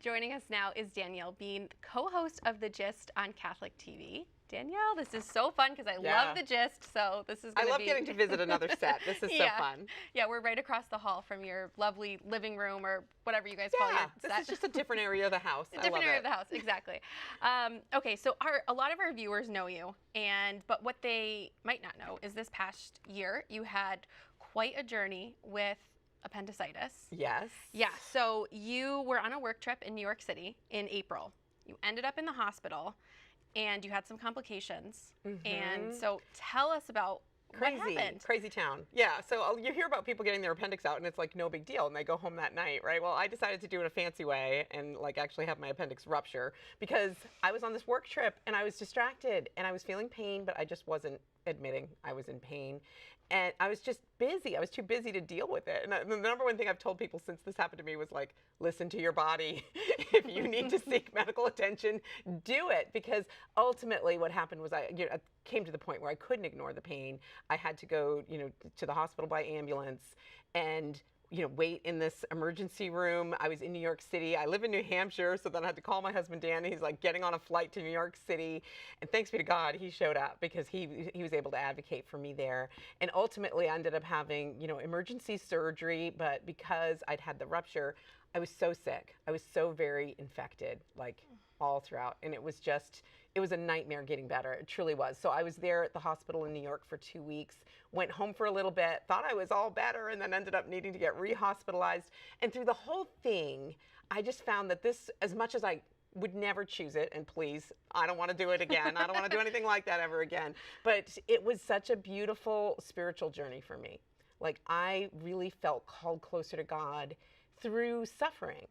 Joining us now is Danielle Bean, co-host of The Gist on Catholic TV. Danielle, this is so fun because I love The Gist, so this is going to be... I love getting to visit another set. This is so fun. Yeah, we're right across the hall from your lovely living room or whatever you guys call your set. This is just a different area of the house. A different area of the house, exactly. Okay, so a lot of our viewers know you, but what they might not know is this past year you had quite a journey with appendicitis. Yes. Yeah, so you were on a work trip in New York City in April. You ended up in the hospital and you had some complications. And so tell us about what happened. Crazy town. Yeah, so you hear about people getting their appendix out and it's like no big deal and they go home that night, right? Well, I decided to do it a fancy way and like actually have my appendix rupture because I was on this work trip and I was distracted and I was feeling pain, but I just wasn't admitting I was in pain. And I was just busy. I was too busy to deal with it. And the number one thing I've told people since this happened to me was like, listen to your body. If you need to seek medical attention, do it. Because ultimately what happened was I came to the point where I couldn't ignore the pain. I had to go, to the hospital by ambulance and wait in this emergency room. I was in New York City. I live in New Hampshire, so then I had to call my husband, Dan. He's like getting on a flight to New York City. And thanks be to God, he showed up because he was able to advocate for me there. And ultimately, I ended up having, emergency surgery. But because I'd had the rupture, I was so sick. I was so very infected, like all throughout. And it was a nightmare getting better. It truly was. So I was there at the hospital in New York for 2 weeks, went home for a little bit, thought I was all better, and then ended up needing to get re-hospitalized. And through the whole thing, I just found that this, as much as I would never choose it, and please, I don't want to do it again. I don't want to do anything like that ever again. But it was such a beautiful spiritual journey for me. Like, I really felt called closer to God through suffering.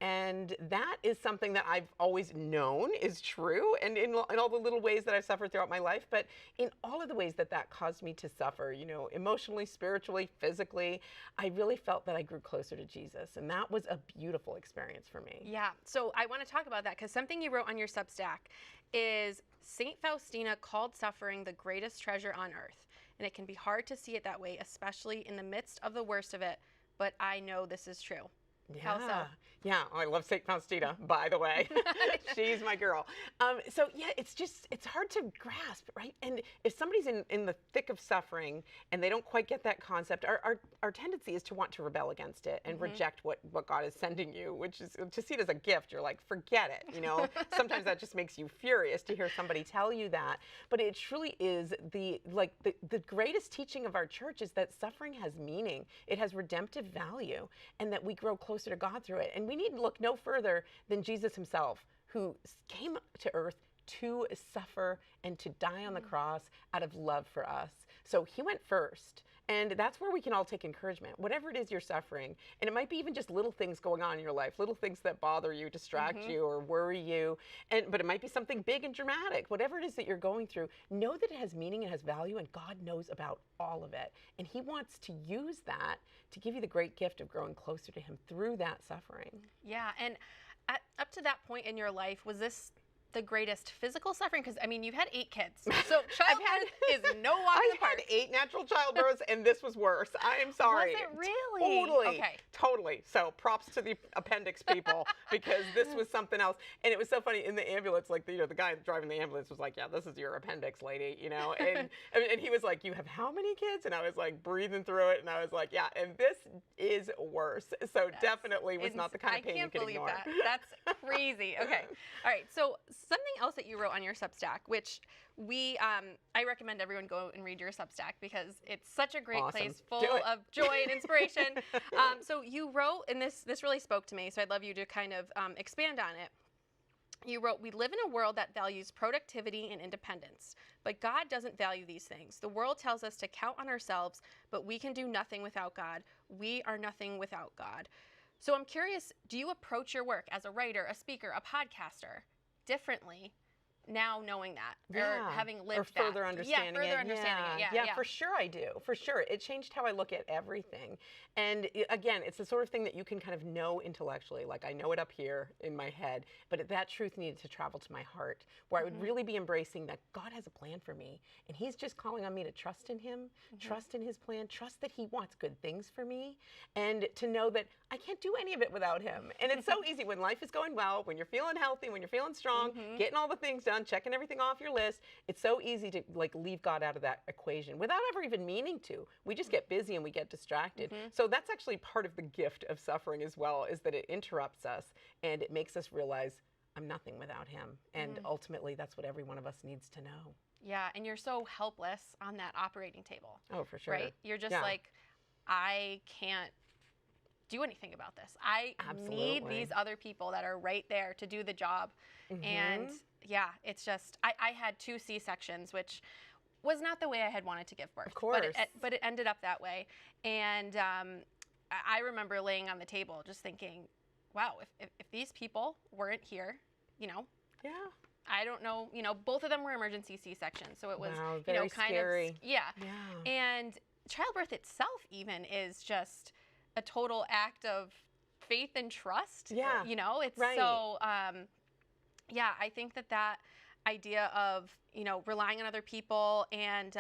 And that is something that I've always known is true, and in all the little ways that I've suffered throughout my life, but in all of the ways that caused me to suffer, emotionally, spiritually, physically, I really felt that I grew closer to Jesus, and that was a beautiful experience for me. Yeah, so I want to talk about that because something you wrote on your Substack is Saint Faustina called suffering the greatest treasure on earth, and it can be hard to see it that way, especially in the midst of the worst of it, but I know this is true. Yeah. How so? Yeah, I love St. Faustina, by the way. She's my girl. So yeah, it's hard to grasp, right? And if somebody's in the thick of suffering and they don't quite get that concept, our tendency is to want to rebel against it and reject what God is sending you, which is to see it as a gift. You're like, forget it, Sometimes that just makes you furious to hear somebody tell you that. But it truly is the greatest teaching of our church is that suffering has meaning. It has redemptive value, and that we grow closer to God through it. And we need to look no further than Jesus himself, who came to earth to suffer and to die on the cross out of love for us. So he went first. And that's where we can all take encouragement. Whatever it is you're suffering, and it might be even just little things going on in your life, little things that bother you, distract you, or worry you, but it might be something big and dramatic. Whatever it is that you're going through, know that it has meaning, it has value, and God knows about all of it. And he wants to use that to give you the great gift of growing closer to him through that suffering. Yeah, and up to that point in your life, was this the greatest physical suffering? Because, you've had 8 kids. So childbirth is no walk in the park. I had 8 natural childbirths, and this was worse. I am sorry. Was it really? Totally. Okay. Totally. So props to the appendix people, because this was something else. And it was so funny in the ambulance, like, the guy driving the ambulance was like, yeah, this is your appendix, lady, and he was like, you have how many kids? And I was like breathing through it, and I was like, yeah, and this is worse. So definitely was not the kind of pain you could ignore. I can't believe that. That's crazy. Okay. All right. So something else that you wrote on your Substack, which I recommend everyone go and read your Substack because it's such a great place full of joy and inspiration. So you wrote, and this really spoke to me, so I'd love you to kind of expand on it. You wrote, we live in a world that values productivity and independence, but God doesn't value these things. The world tells us to count on ourselves, but we can do nothing without God. We are nothing without God. So I'm curious, do you approach your work as a writer, a speaker, a podcaster differently now knowing that or having lived or further understanding it. Understanding it. Yeah, for sure I do. For sure. It changed how I look at everything. And again, it's the sort of thing that you can kind of know intellectually. Like I know it up here in my head, but that truth needed to travel to my heart where I would really be embracing that God has a plan for me. And he's just calling on me to trust in him, trust in his plan, trust that he wants good things for me, and to know that I can't do any of it without him. And it's so easy when life is going well, when you're feeling healthy, when you're feeling strong, getting all the things done, checking everything off your list. It's so easy to like leave God out of that equation without ever even meaning to. We just get busy and we get distracted. So that's actually part of the gift of suffering as well, is that it interrupts us and it makes us realize I'm nothing without him. And ultimately, that's what every one of us needs to know. Yeah, and you're so helpless on that operating table. Oh, for sure. Right? You're just like, I can't do anything about this. I need these other people that are right there to do the job. And yeah, it's just, I had 2 C-sections, which was not the way I had wanted to give birth. Of course. But it ended up that way. And I remember laying on the table just thinking, wow, if these people weren't here, you know, I don't know, you know, both of them were emergency C-sections. So it was, you know, kind scary. of, And childbirth itself even is just a total act of faith and trust. Yeah. You know, it's so, I think that idea of, you know, relying on other people and,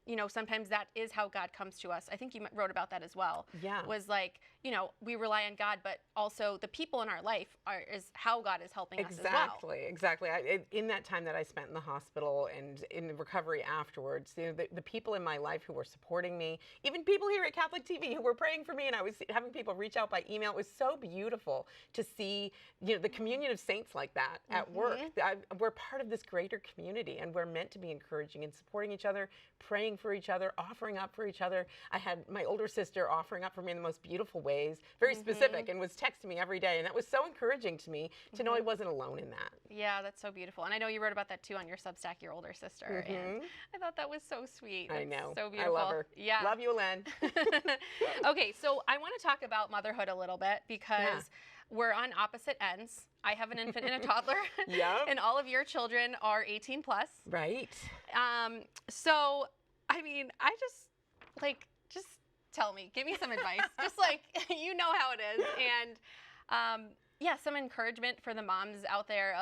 you know, sometimes that is how God comes to us. I think you wrote about that as well. Yeah. Was like, you know, we rely on God, but also the people in our life is how God is helping us as well. Exactly. In that time that I spent in the hospital and in recovery afterwards, you know, the people in my life who were supporting me, even people here at Catholic TV who were praying for me, and I was having people reach out by email. It was so beautiful to see, you know, the communion of saints like that at work. We're part of this greater community, and we're meant to be encouraging and supporting each other, praying for each other, offering up for each other. I had my older sister offering up for me in the most beautiful ways, very specific, and was texting me every day. And that was so encouraging to me to know I wasn't alone in that. Yeah, that's so beautiful. And I know you wrote about that too on your Substack, your older sister. And I thought that was so sweet. I know. So beautiful. I love her. Yeah. Love you, Len. Okay, so I want to talk about motherhood a little bit because we're on opposite ends. I have an infant and a toddler. And all of your children are 18 plus. Right. So, I mean, I just tell me, give me some advice. Just like, you know how it is. And some encouragement for the moms out there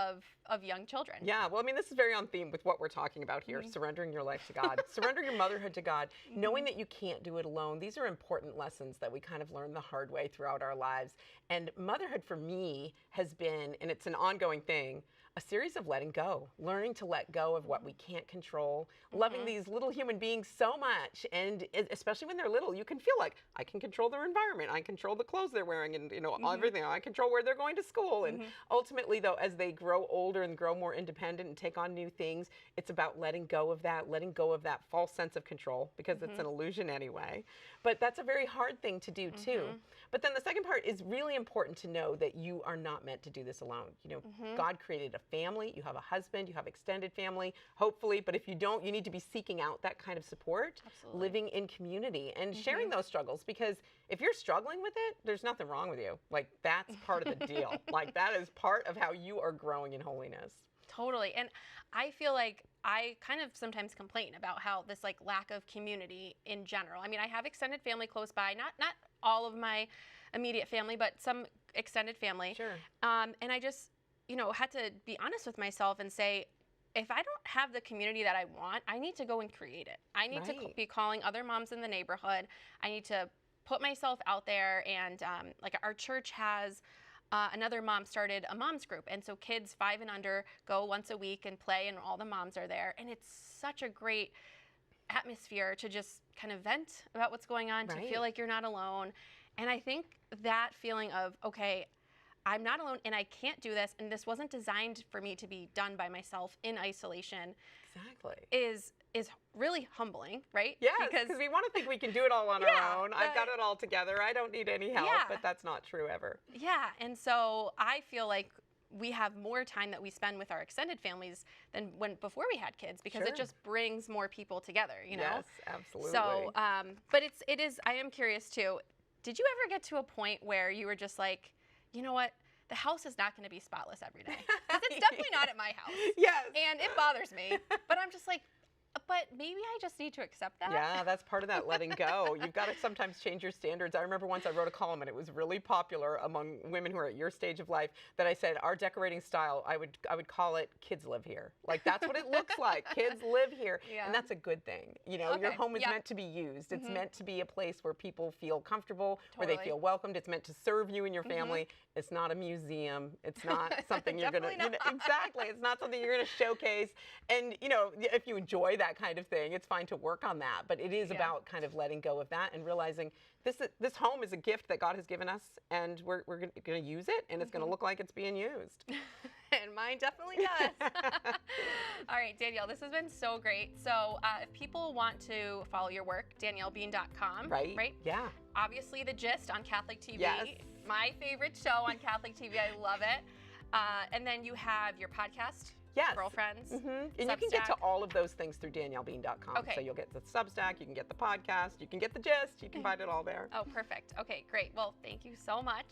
of young children. Yeah, well, I mean, this is very on theme with what we're talking about here, surrendering your life to God, surrender your motherhood to God, knowing that you can't do it alone. These are important lessons that we kind of learn the hard way throughout our lives. And motherhood for me has been, and it's an ongoing thing, a series of letting go, learning to let go of what we can't control, loving these little human beings so much. And especially when they're little, you can feel like I can control their environment. I control the clothes they're wearing and, you know, everything. I control where they're going to school. And ultimately, though, as they grow older and grow more independent and take on new things, it's about letting go of that false sense of control, because it's an illusion anyway. But that's a very hard thing to do too. But then the second part is really important to know that you are not meant to do this alone. You know, God created a family, you have a husband, you have extended family, hopefully, but if you don't, you need to be seeking out that kind of support, living in community and sharing those struggles, because if you're struggling with it, there's nothing wrong with you. Like, that's part of the deal. Like, that is part of how you are growing in holiness. Totally. And I feel like I kind of sometimes complain about how this like lack of community in general. I mean, I have extended family close by, not all of my immediate family, but some extended family. Sure. And I just, you know, had to be honest with myself and say, if I don't have the community that I want, I need to go and create it. I need to be calling other moms in the neighborhood. I need to put myself out there. And like our church has another mom started a moms group. And so kids 5 and under go once a week and play, and all the moms are there. And it's such a great atmosphere to just kind of vent about what's going on, to feel like you're not alone. And I think that feeling of, okay, I'm not alone and I can't do this, and this wasn't designed for me to be done by myself in isolation. Exactly. Is really humbling, right? Yes, because we want to think we can do it all on our own. I've got it all together. I don't need any help, but that's not true ever. Yeah, and so I feel like we have more time that we spend with our extended families than before we had kids, because it just brings more people together, you know? Yes, absolutely. So, but it is, I am curious too, did you ever get to a point where you were just like, you know what, the house is not going to be spotless every day. Because it's definitely not at my house. Yes. And it bothers me. But I'm just like, but maybe I just need to accept that. Yeah, that's part of that letting go. You've got to sometimes change your standards. I remember once I wrote a column, and it was really popular among women who are at your stage of life, that I said our decorating style, I would call it kids live here. Like, that's what it looks like. Kids live here. Yeah. And that's a good thing. You know, your home is meant to be used. It's meant to be a place where people feel comfortable, where they feel welcomed. It's meant to serve you and your family. It's not a museum. It's not something you're going to, exactly. It's not something you're going to showcase. And, you know, if you enjoy that kind of thing, it's fine to work on that. But it is about kind of letting go of that and realizing this home is a gift that God has given us, and we're going to use it, and it's going to look like it's being used. And mine definitely does. All right, Danielle, this has been so great. So if people want to follow your work, daniellebean.com. Right? Yeah. Obviously, The Gist on Catholic TV. Yes. My favorite show on Catholic TV. I love it. And then you have your podcast. Yes. Girlfriends. And Substack. You can get to all of those things through daniellebean.com. Okay. So you'll get the Substack, you can get the podcast, you can get The Gist, you can find it all there. Oh, perfect. Okay, great. Well, thank you so much.